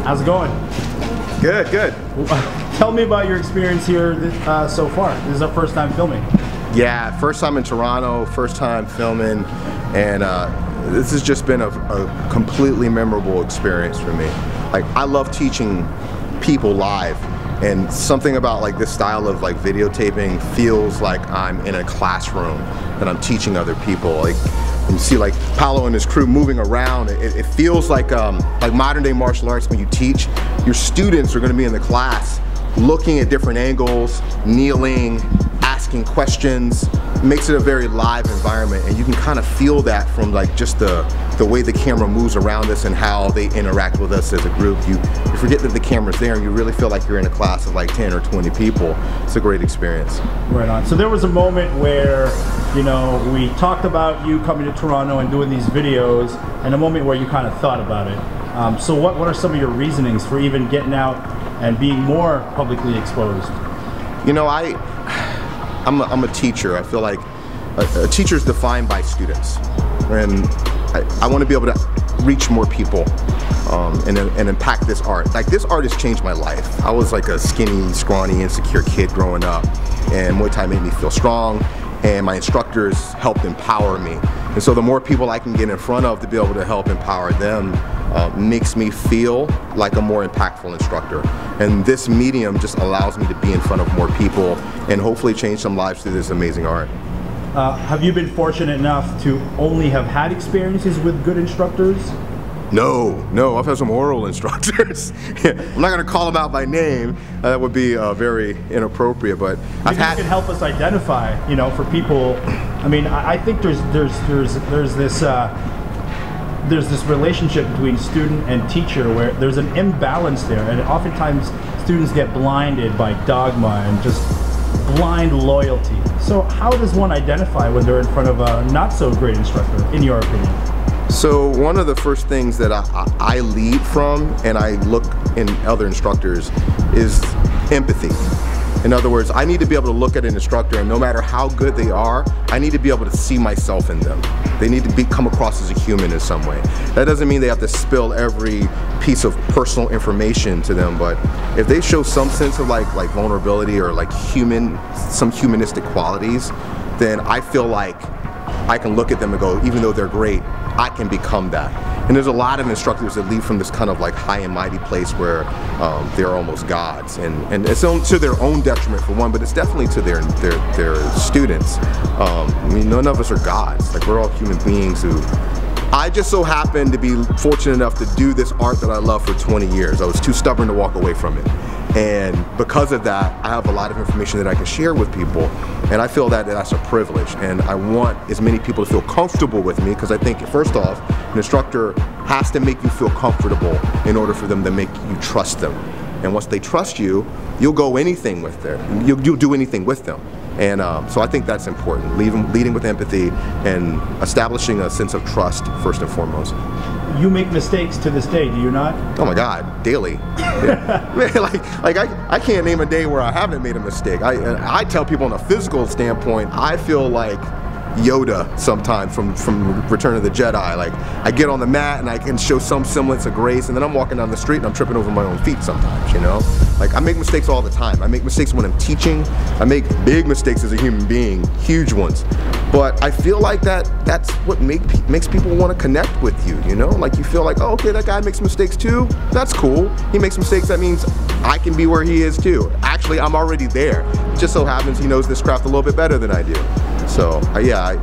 How's it going? Good, good. Tell me about your experience here so far. This is our first time filming. Yeah, first time in Toronto, first time filming, and this has just been a completely memorable experience for me. Like, I love teaching people live, and something about like this style of like videotaping feels like I'm in a classroom and I'm teaching other people. Like, you see like Paolo and his crew moving around. It feels like modern day martial arts. When you teach, your students are going to be in the class looking at different angles, kneeling, asking questions. It makes it a very live environment, and you can kind of feel that from like just the way the camera moves around us and how they interact with us as a group. You forget that the camera's there and you really feel like you're in a class of like 10 or 20 people. It's a great experience. Right on. So there was a moment where, you know, we talked about you coming to Toronto and doing these videos, and a moment where you kind of thought about it. So what are some of your reasonings for even getting out and being more publicly exposed? You know, I'm a teacher. I feel like a teacher is defined by students, and I want to be able to reach more people and impact this art. Like, this art has changed my life. I was like a skinny, scrawny, insecure kid growing up, and Muay Thai made me feel strong, and my instructors helped empower me. And so the more people I can get in front of to be able to help empower them makes me feel like a more impactful instructor. And this medium just allows me to be in front of more people and hopefully change some lives through this amazing art. Have you been fortunate enough to only have had experiences with good instructors? No, I've had some horrible instructors. I'm not going to call them out by name. That would be very inappropriate. But Maybe you can help us identify, you know, for people. I mean, I think there's this relationship between student and teacher where there's an imbalance there, and oftentimes students get blinded by dogma and just blind loyalty. So how does one identify when they're in front of a not so great instructor, in your opinion? So one of the first things that I lead from, and I look in other instructors, is empathy. In other words, I need to be able to look at an instructor, and no matter how good they are, I need to be able to see myself in them. They need to come across as a human in some way. That doesn't mean they have to spill every piece of personal information to them, but if they show some sense of like vulnerability or like some humanistic qualities, then I feel like I can look at them and go, even though they're great, I can become that. And there's a lot of instructors that leave from this kind of like high and mighty place where they're almost gods, and it's to their own detriment for one, but it's definitely to their students. I mean, none of us are gods. Like, we're all human beings who. I just so happened to be fortunate enough to do this art that I love for 20 years. I was too stubborn to walk away from it. And because of that, I have a lot of information that I can share with people. And I feel that that's a privilege. And I want as many people to feel comfortable with me, because I think, first off, an instructor has to make you feel comfortable in order for them to make you trust them. And once they trust you, you'll go anything with them. You'll do anything with them. And so I think that's important, leading with empathy and establishing a sense of trust first and foremost. You make mistakes to this day, do you not? Oh my God, daily. Yeah. Man, I can't name a day where I haven't made a mistake. I tell people on a physical standpoint, I feel like Yoda sometimes from Return of the Jedi. Like, I get on the mat and I can show some semblance of grace, and then I'm walking down the street and I'm tripping over my own feet sometimes, you know? Like, I make mistakes all the time. I make mistakes when I'm teaching. I make big mistakes as a human being, huge ones. But I feel like that's what makes people want to connect with you, you know? Like, you feel like, oh, okay, that guy makes mistakes too. That's cool. He makes mistakes, that means I can be where he is too. Actually, I'm already there. It just so happens he knows this craft a little bit better than I do. So, yeah,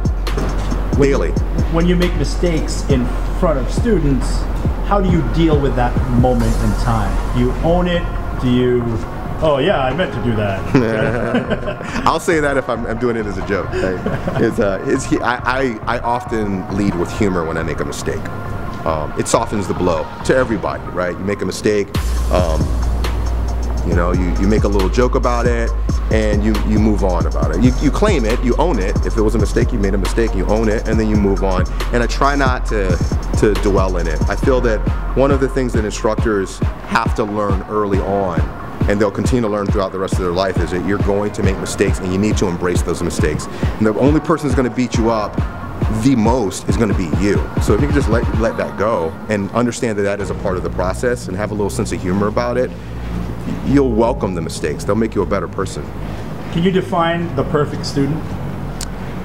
daily. When you make mistakes in front of students, how do you deal with that moment in time? Do you own it? Do you, oh yeah, I meant to do that? I'll say that if I'm doing it as a joke. I often lead with humor when I make a mistake. It softens the blow to everybody, right? You make a mistake, you know, you make a little joke about it, and you move on about it. You claim it, you own it. If it was a mistake, you made a mistake, you own it, and then you move on. And I try not to dwell in it. I feel that one of the things that instructors have to learn early on, and they'll continue to learn throughout the rest of their life, is that you're going to make mistakes and you need to embrace those mistakes. And the only person who's going to beat you up the most is going to be you. So if you can just let that go and understand that that is a part of the process and have a little sense of humor about it, you'll welcome the mistakes. They'll make you a better person. Can you define the perfect student?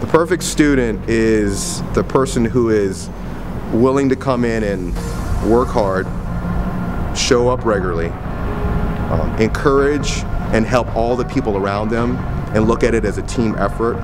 The perfect student is the person who is willing to come in and work hard, show up regularly, encourage and help all the people around them, and look at it as a team effort,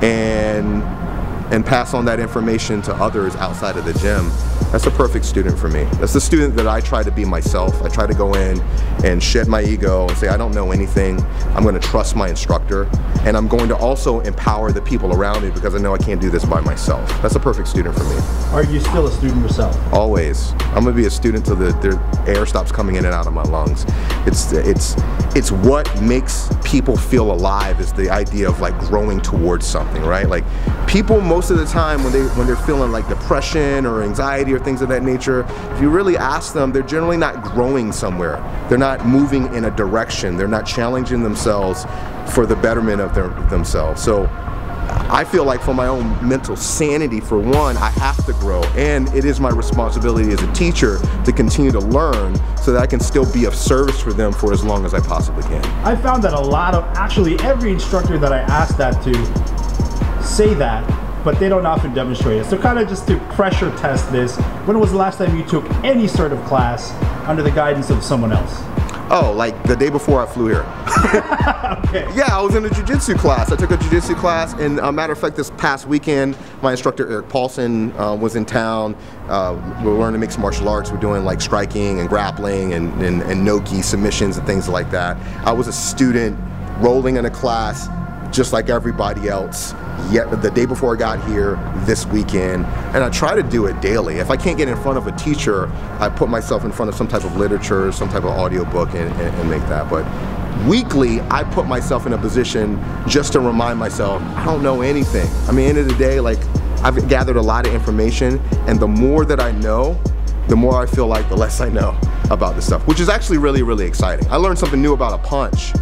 and pass on that information to others outside of the gym. That's a perfect student for me. That's the student that I try to be myself. I try to go in and shed my ego and say, I don't know anything. I'm going to trust my instructor, and I'm going to also empower the people around me because I know I can't do this by myself. That's a perfect student for me. Are you still a student yourself? Always. I'm going to be a student till the air stops coming in and out of my lungs. It's what makes people feel alive, is the idea of like growing towards something, right? Like people most of the time when they're feeling like depression or anxiety or things of that nature, if you really ask them, they're generally not growing somewhere. They're not moving in a direction. They're not challenging themselves for the betterment of themselves. So I feel like for my own mental sanity, for one, I have to grow, and it is my responsibility as a teacher to continue to learn so that I can still be of service for them for as long as I possibly can. I found that actually every instructor that I asked that to say that, but they don't often demonstrate it. So kind of just to pressure test this, when was the last time you took any sort of class under the guidance of someone else? Oh, like the day before I flew here. Okay. Yeah, I was in a jiu-jitsu class. I took a jiu-jitsu class, and a matter of fact, this past weekend, my instructor Eric Paulson was in town. We're learning mixed martial arts. We're doing like striking and grappling and no-gi submissions and things like that. I was a student rolling in a class just like everybody else. Yet the day before I got here, this weekend, and I try to do it daily. If I can't get in front of a teacher, I put myself in front of some type of literature, some type of audio book, and make that. But weekly, I put myself in a position just to remind myself, I don't know anything. I mean, end of the day, like, I've gathered a lot of information, and the more that I know, the more I feel like the less I know about this stuff, which is actually really, really exciting. I learned something new about a punch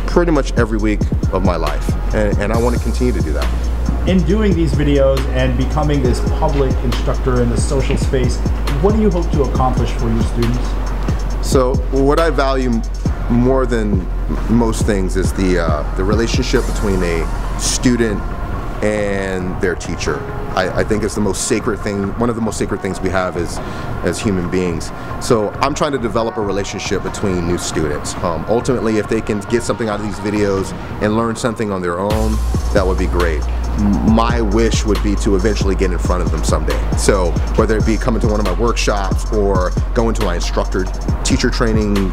pretty much every week of my life, and I want to continue to do that. In doing these videos and becoming this public instructor in the social space, what do you hope to accomplish for your students? So what I value more than most things is the relationship between a student and their teacher. I think it's the most sacred thing, one of the most sacred things we have as human beings. So I'm trying to develop a relationship between new students. Ultimately, if they can get something out of these videos and learn something on their own, that would be great. My wish would be to eventually get in front of them someday. So whether it be coming to one of my workshops or going to my instructor teacher training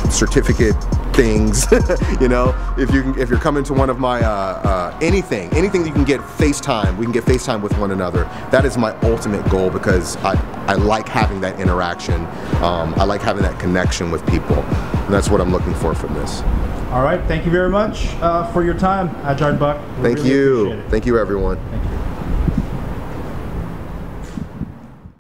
certificate things, you know, if you're coming to one of my anything that you can get FaceTime, we can get FaceTime with one another. That is my ultimate goal, because I like having that interaction. I like having that connection with people, and that's what I'm looking for from this. All right, thank you very much for your time, Ajarn Buck. Thank you. Thank you, everyone. Thank you.